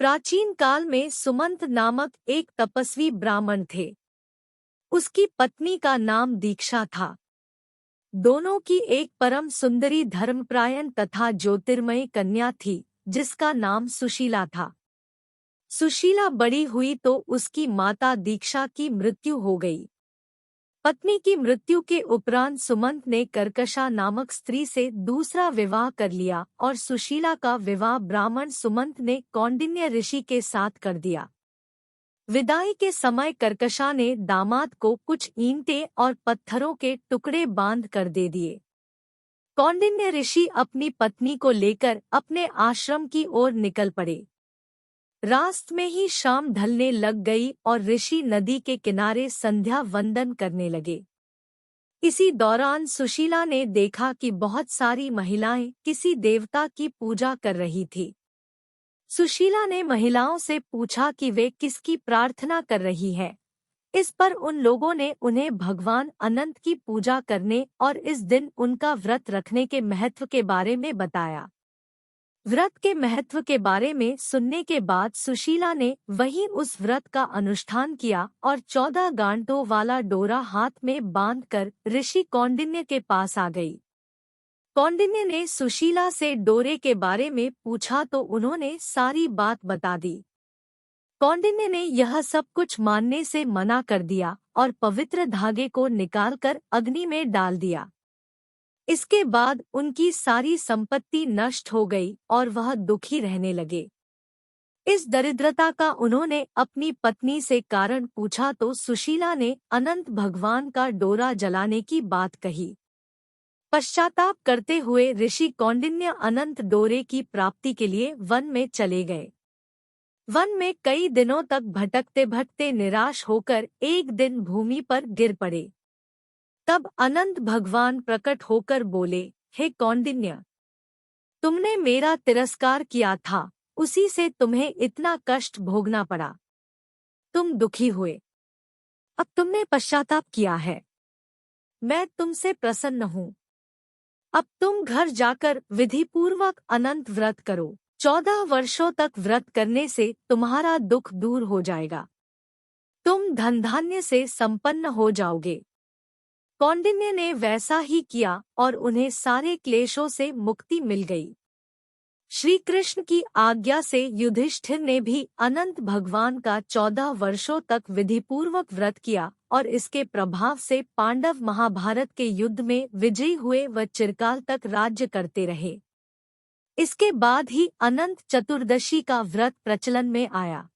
प्राचीन काल में सुमंत नामक एक तपस्वी ब्राह्मण थे। उसकी पत्नी का नाम दीक्षा था। दोनों की एक परम सुंदरी धर्मपरायण तथा ज्योतिर्मयी कन्या थी, जिसका नाम सुशीला था। सुशीला बड़ी हुई तो उसकी माता दीक्षा की मृत्यु हो गई। पत्नी की मृत्यु के उपरांत सुमंत ने कर्कशा नामक स्त्री से दूसरा विवाह कर लिया और सुशीला का विवाह ब्राह्मण सुमंत ने कौंडिन्य ऋषि के साथ कर दिया। विदाई के समय कर्कशा ने दामाद को कुछ ईंटें और पत्थरों के टुकड़े बांध कर दे दिए। कौंडिन्य ऋषि अपनी पत्नी को लेकर अपने आश्रम की ओर निकल पड़े। रात में ही शाम ढलने लग गई और ऋषि नदी के किनारे संध्या वंदन करने लगे। इसी दौरान सुशीला ने देखा कि बहुत सारी महिलाएं किसी देवता की पूजा कर रही थी। सुशीला ने महिलाओं से पूछा कि वे किसकी प्रार्थना कर रही है। इस पर उन लोगों ने उन्हें भगवान अनंत की पूजा करने और इस दिन उनका व्रत रखने के महत्व के बारे में बताया। व्रत के महत्व के बारे में सुनने के बाद सुशीला ने वहीं उस व्रत का अनुष्ठान किया और 14 गांठों वाला डोरा हाथ में बांधकर ऋषि कौंडिन्य के पास आ गई। कौंडिन्य ने सुशीला से डोरे के बारे में पूछा तो उन्होंने सारी बात बता दी। कौंडिन्य ने यह सब कुछ मानने से मना कर दिया और पवित्र धागे को निकालकर अग्नि में डाल दिया। इसके बाद उनकी सारी संपत्ति नष्ट हो गई और वह दुखी रहने लगे। इस दरिद्रता का उन्होंने अपनी पत्नी से कारण पूछा तो सुशीला ने अनंत भगवान का डोरा जलाने की बात कही। पश्चाताप करते हुए ऋषि कौंडिन्य अनंत डोरे की प्राप्ति के लिए वन में चले गए। वन में कई दिनों तक भटकते भटकते निराश होकर एक दिन भूमि पर गिर पड़े। तब अनंत भगवान प्रकट होकर बोले, हे कौंडिन्य, तुमने मेरा तिरस्कार किया था, उसी से तुम्हें इतना कष्ट भोगना पड़ा। तुम दुखी हुए। अब तुमने पश्चाताप किया है। मैं तुमसे प्रसन्न हूँ। अब तुम घर जाकर विधिपूर्वक अनंत व्रत करो। 14 वर्षों तक व्रत करने से तुम्हारा दुख दूर हो जाएगा। तुम धन धान्य से संपन्न हो जाओगे। कौंडिन्य ने वैसा ही किया और उन्हें सारे क्लेशों से मुक्ति मिल गई। श्री कृष्ण की आज्ञा से युधिष्ठिर ने भी अनंत भगवान का 14 वर्षों तक विधिपूर्वक व्रत किया और इसके प्रभाव से पांडव महाभारत के युद्ध में विजयी हुए व चिरकाल तक राज्य करते रहे। इसके बाद ही अनंत चतुर्दशी का व्रत प्रचलन में आया।